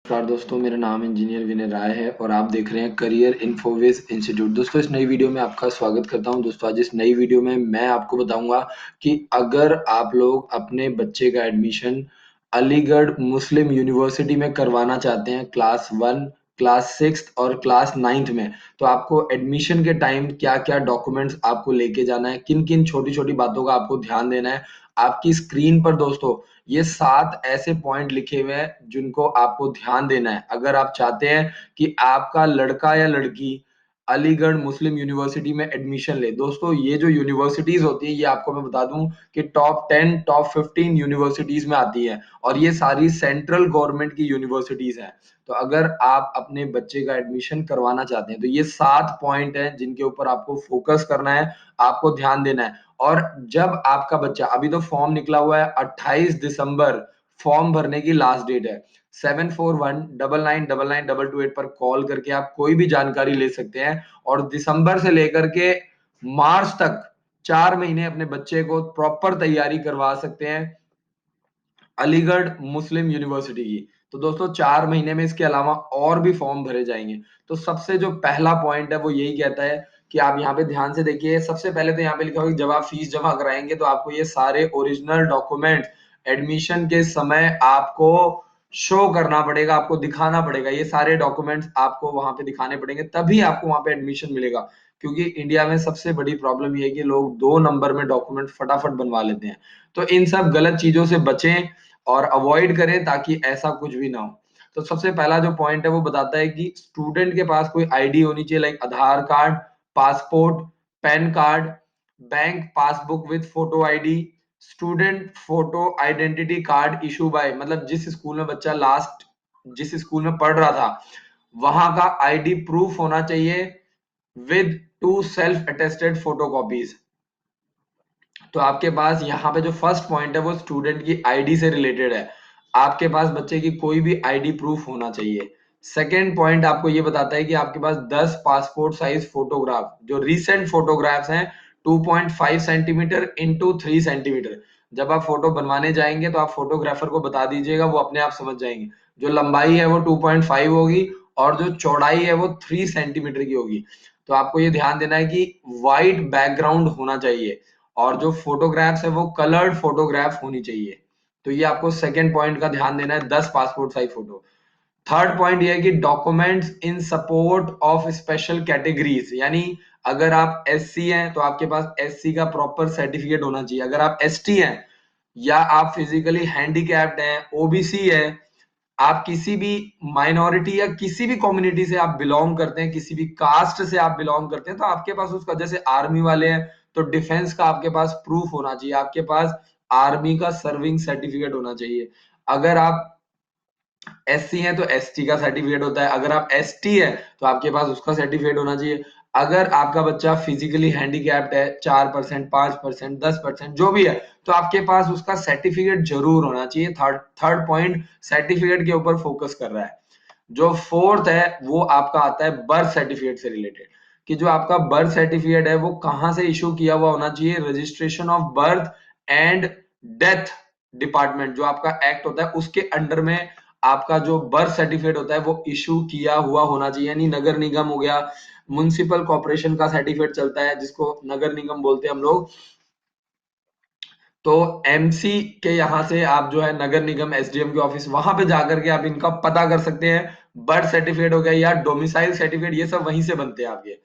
नमस्कार दोस्तों, मेरा नाम इंजीनियर विनय राय है और आप देख रहे हैं करियर इन्फोविज इंस्टीट्यूट। दोस्तों, इस नई वीडियो में आपका स्वागत करता हूं। दोस्तों, आज इस नई वीडियो में मैं आपको बताऊंगा कि अगर आप लोग अपने बच्चे का एडमिशन अलीगढ़ मुस्लिम यूनिवर्सिटी में करवाना चाहते हैं क्लास 1, क्लास 6 और क्लास 9 में, तो आपको एडमिशन के टाइम क्या-क्या डॉक्यूमेंट्स आपको लेके जाना है, किन-किन छोटी-छोटी बातों का आपको ध्यान देना है। आपकी स्क्रीन पर दोस्तों ये 7 ऐसे पॉइंट लिखे हुए हैं जिनको आपको ध्यान देना है अगर आप चाहते हैं कि आपका लड़का या लड़की अलीगढ़ मुस्लिम यूनिवर्सिटी में एडमिशन ले। दोस्तों, ये जो यूनिवर्सिटीज होती है, ये आपको मैं बता दूं कि टॉप 10 टॉप 15 यूनिवर्सिटीज में आती है और ये सारी सेंट्रल गवर्नमेंट की यूनिवर्सिटीज हैं। तो अगर आप अपने बच्चे का एडमिशन करवाना चाहते हैं तो ये 7 पॉइंट हैं जिनके ऊपर आपको फोकस करना है, आपको ध्यान देना है। और जब आपका बच्चा, अभी तो फॉर्म निकला हुआ है, 28 दिसंबर फॉर्म भरने की लास्ट डेट है। 7419999228 पर कॉल करके आप कोई भी जानकारी ले सकते हैं और दिसंबर से लेकर के मार्च तक 4 महीने अपने बच्चे को प्रॉपर तैयारी करवा सकते हैं अलीगढ़ मुस्लिम यूनिवर्सिटी की। तो दोस्तों, 4 महीने में इसके अलावा और भी फॉर्म भरे जाएंगे। तो सबसे जो पहला पॉइंट है वो यही कहता है कि आप यहाँ पे ध्यान से देखिए। सबसे पहले तो यहाँ पे लिखा होगा कि जब आप फीस जमा कराएंगे तो आपको ये सारे ओरिजिनल डॉक्यूमेंट एडमिशन के समय आपको शो करना पड़ेगा, आपको दिखाना पड़ेगा। ये सारे डॉक्यूमेंट्स आपको वहां पे दिखाने पड़ेंगे, तभी आपको वहां पे एडमिशन मिलेगा। क्योंकि इंडिया में सबसे बड़ी प्रॉब्लम ये है कि लोग 2 नंबर में डॉक्यूमेंट फटाफट बनवा लेते हैं। तो इन सब गलत चीजों से बचें और अवॉइड करें ताकि ऐसा कुछ भी ना हो। तो सबसे पहला जो पॉइंट है वो बताता है कि स्टूडेंट के पास कोई आईडी होनी चाहिए, like Aadhaar card, passport, pan card, bank passbook with photo ID, student photo identity card issue bye, मतलब जिस स्कूल में बच्चा लास्ट जिस स्कूल में पढ़ रहा था वहां का आईडी प्रूफ होना चाहिए विद 2 सेल्फ अटेस्टेड फोटोकॉपीज। तो आपके पास यहाँ पे जो फर्स्ट पॉइंट है वो स्टूडेंट की आईडी से रिलेटेड है। आपके पास बच्चे की कोई भी आईडी प्रूफ होना चाहिए। सेकेंड पॉइंट आपको ये बताता है कि आपके पास 10 पासपोर्ट साइज फोटोग्राफ, जो रिसेंट फोटोग्राफ्स हैं, 2.5 सेंटीमीटर इंटू 3 सेंटीमीटर। जब आप फोटो बनवाने जाएंगे तो आप फोटोग्राफर को बता दीजिएगा, वो अपने आप समझ जाएंगे। जो लंबाई है वो 2.5 होगी और जो चौड़ाई है वो 3 सेंटीमीटर की होगी। तो आपको ये ध्यान देना है कि व्हाइट बैकग्राउंड होना चाहिए और जो फोटोग्राफ्स है वो कलर्ड फोटोग्राफ होनी चाहिए। तो ये आपको सेकंड पॉइंट का ध्यान देना है, 10 passport size photo. Third point ये है कि documents in support of special categories, यानी अगर आप एससी हैं तो आपके पास एससी का प्रॉपर सर्टिफिकेट होना चाहिए। अगर आप एसटी हैं या आप फिजिकली हैंडीकैप्ड हैं, ओबीसी है, आप किसी भी माइनॉरिटी या किसी भी कम्युनिटी से आप बिलोंग करते हैं, किसी भी कास्ट से आप बिलोंग करते हैं, तो आपके पास उसका, जैसे आर्मी वाले हैं तो डिफेंस का आपके पास प्रूफ होना चाहिए, आपके पास आर्मी का सर्विंग सर्टिफिकेट होना चाहिए। अगर आप एससी हैं तो एसटी का सर्टिफिकेट होता है, अगर आप एसटी है तो आपके पास उसका सर्टिफिकेट होना चाहिए। अगर आपका बच्चा फिजिकली हैंडीकैप्ड है, 4%, 5%, 10%, जो भी है, तो आपके पास उसका सर्टिफिकेट जरूर होना चाहिए। थर्ड थर्ड पॉइंट सर्टिफिकेट के ऊपर फोकस कर रहा है। जो फोर्थ है वो आपका आता है बर्थ सर्टिफिकेट से रिलेटेड, कि जो आपका बर्थ सर्टिफिकेट है वो कहां से इशू किया हुआ होना चाहिए। Registration of birth and death department, जो आपका एक्ट होता है उसके अंडर में आपका जो बर्थ सर्टिफिकेट होता है वो इशू किया हुआ होना चाहिए। यानी नगर निगम हो गया, म्युनिसिपल कॉर्पोरेशन का सर्टिफिकेट चलता है जिसको नगर निगम बोलते हैं हम लोग। तो एमसी के यहाँ से आप जो है नगर निगम एसडीएम के ऑफिस, वहां पे जाकर के आप इनका पता कर सकते हैं। बर्थ सर्टिफिकेट हो गया या डोमिसाइल सर्टिफिकेट, ये सब वहीं से बनते हैं आपके।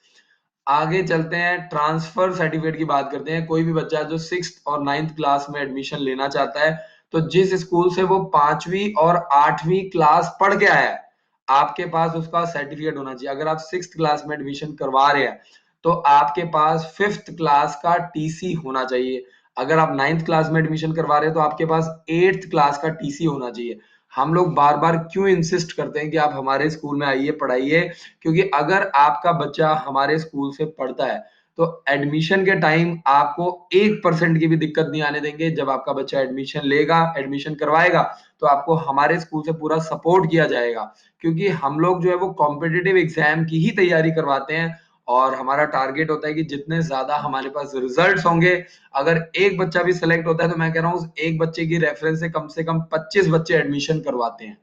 आगे चलते हैं, ट्रांसफर सर्टिफिकेट की बात करते हैं। कोई भी बच्चा जो 6th और 9th क्लास में एडमिशन लेना चाहता है, तो जिस स्कूल से वो 5वीं और 8वीं क्लास पढ़ के आया है, आपके पास उसका सर्टिफिकेट होना चाहिए। अगर आप 6th क्लास में एडमिशन करवा रहे हैं तो आपके पास 5th क्लास का टीसी होना चाहिए। अगर आप 9th क्लास में एडमिशन करवा रहे हैं तो आपके पास 8th क्लास का टीसी होना चाहिए। हम लोग बार बार क्यों इंसिस्ट करते हैं कि आप हमारे स्कूल में आइए, पढ़ाइए, क्योंकि अगर आपका बच्चा हमारे स्कूल से पढ़ता है तो एडमिशन के टाइम आपको 1% की भी दिक्कत नहीं आने देंगे। जब आपका बच्चा एडमिशन लेगा, एडमिशन करवाएगा, तो आपको हमारे स्कूल से पूरा सपोर्ट किया जाएगा, क्योंकि हम लोग जो है वो कॉम्पिटिटिव एग्जाम की ही तैयारी करवाते हैं और हमारा टारगेट होता है कि जितने ज्यादा हमारे पास रिजल्ट्स होंगे, अगर एक बच्चा भी सिलेक्ट होता है तो मैं कह रहा हूँ उस एक बच्चे की रेफरेंस से कम 25 बच्चे एडमिशन करवाते हैं।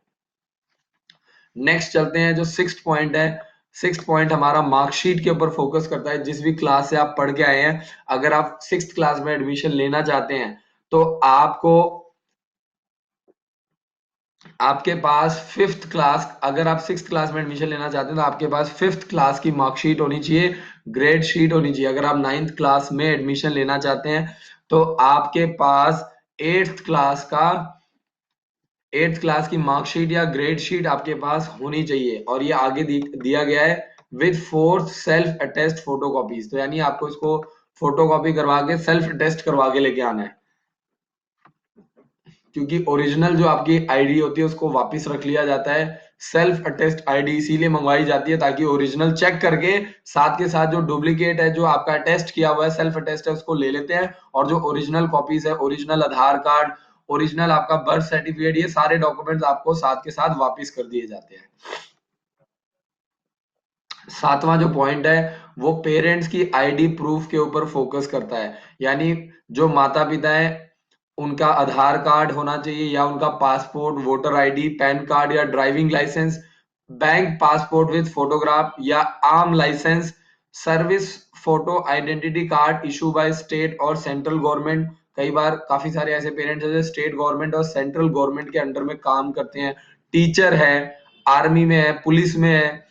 नेक्स्ट चलते हैं, जो सिक्स्थ पॉइंट है। सिक्स्थ पॉइंट हमारा मार्कशीट के ऊपर फोकस करता है। जिस भी क्लास से आप पढ़ के आए हैं, अगर आप सिक्स्थ क्लास में एडमिशन लेना चाहते हैं तो आपको, आपके पास फिफ्थ क्लास, अगर आप सिक्स्थ क्लास में एडमिशन लेना चाहते हैं तो आपके पास फिफ्थ क्लास की मार्कशीट होनी चाहिए, ग्रेड शीट होनी चाहिए। अगर आप नाइन्थ क्लास में एडमिशन लेना चाहते हैं तो आपके पास एट्थ क्लास का, एट्थ क्लास की मार्कशीट या ग्रेड शीट आपके पास होनी चाहिए। और ये आगे दिया गया है with fourth self attest photocopies. तो यानी आपको इसको फोटोकॉपी करवा के सेल्फ अटेस्ट करवा के लेके आना है, क्योंकि ओरिजिनल जो आपकी आईडी होती है उसको वापस रख लिया जाता है। सेल्फ अटेस्ट आईडी इसीलिए मंगवाई जाती है ताकि ओरिजिनल चेक करके साथ के साथ जो डुप्लीकेट है, जो आपका अटेस्ट किया हुआ है, सेल्फ अटेस्ट है, उसको ले लेते हैं। और जो ओरिजिनल कॉपीज है, ओरिजिनल आधार कार्ड, ओरिजिनल आपका बर्थ सर्टिफिकेट, ये सारे डॉक्यूमेंट्स आपको साथ के साथ वापस कर दिए जाते हैं। सातवां जो पॉइंट है वो पेरेंट्स की आईडी प्रूफ के ऊपर फोकस करता है। यानी जो माता पिता है उनका आधार कार्ड होना चाहिए, या उनका passport, voter ID, pan card या driving licence, bank passport with photograph या arm licence, service photo identity card issue by state और सेंट्रल गवर्नमेंट। कई बार काफी सारे ऐसे पेरेंट्स हैं जो स्टेट गवर्नमेंट और सेंट्रल गवर्नमेंट के अंडर में काम करते हैं, टीचर है, आर्मी में है, पुलिस में है,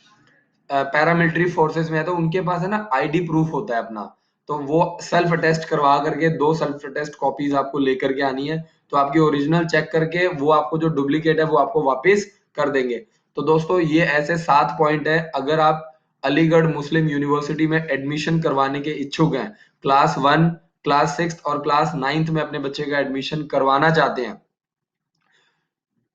पैरामिलिट्री फोर्सेस में है, तो उनके पास है ना आईडी प्रूफ होता है अपना। तो वो सेल्फ अटेस्ट करवा करके, दो सेल्फ अटेस्ट कॉपीज आपको लेकर के आनी है। तो आपकी ओरिजिनल चेक करके वो आपको जो डुप्लीकेट है वो आपको वापस कर देंगे। तो दोस्तों ये ऐसे 7 पॉइंट है। अगर आप अलीगढ़ मुस्लिम यूनिवर्सिटी में एडमिशन करवाने के इच्छुक हैं, क्लास 1, क्लास 6 और क्लास 9 में अपने बच्चे का एडमिशन करवाना चाहते हैं,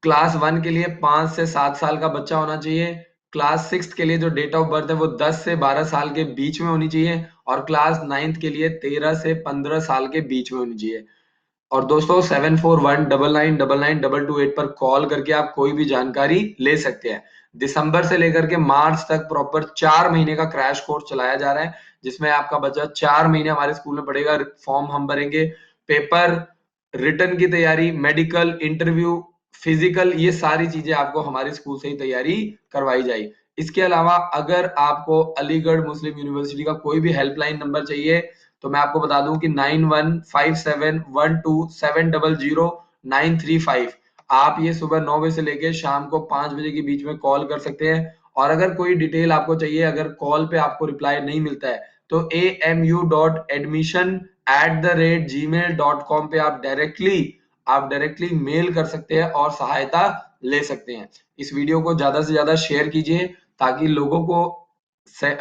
क्लास 1 के लिए 5 से 7 साल का बच्चा होना चाहिए, क्लास 6 के लिए जो डेट ऑफ बर्थ है वो 10 से 12 साल के बीच में होनी चाहिए, और क्लास 9 के लिए 13 से 15 साल के बीच में होनी चाहिए। और दोस्तों 7419999228 पर कॉल करके आप कोई भी जानकारी ले सकते हैं। दिसंबर से लेकर के मार्च तक प्रॉपर 4 महीने का क्रैश कोर्स चलाया जा रहा है, जिसमें आपका बच्चा 4 महीने हमारे स्कूल में पढ़ेगा। फॉर्म हम भरेंगे, पेपर, रिटर्न की तैयारी, मेडिकल, इंटरव्यू, फिजिकल, ये सारी चीजें आपको हमारे स्कूल से ही तैयारी करवाई जाएगी। इसके अलावा अगर आपको अलीगढ़ मुस्लिम यूनिवर्सिटी का कोई भी हेल्पलाइन नंबर चाहिए तो मैं आपको बता दूं कि 915712700935। आप ये सुबह 9 बजे से लेकर शाम को 5 बजे के बीच में कॉल कर सकते हैं। और अगर कोई डिटेल आपको चाहिए, अगर कॉल पे आपको रिप्लाई नहीं मिलता है तो amu.admission@gmail.com पे आप डायरेक्टली मेल कर सकते हैं और सहायता ले सकते हैं। इस वीडियो को ज्यादा से ज्यादा शेयर कीजिए ताकि लोगों को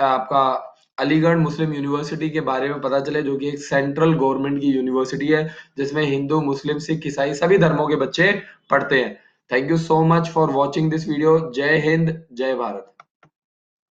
आपका अलीगढ़ मुस्लिम यूनिवर्सिटी के बारे में पता चले, जो कि एक सेंट्रल गवर्नमेंट की यूनिवर्सिटी है जिसमें हिंदू, मुस्लिम, सिख, ईसाई सभी धर्मों के बच्चे पढ़ते हैं। Thank you so much for watching this video. जय हिंद, जय भारत।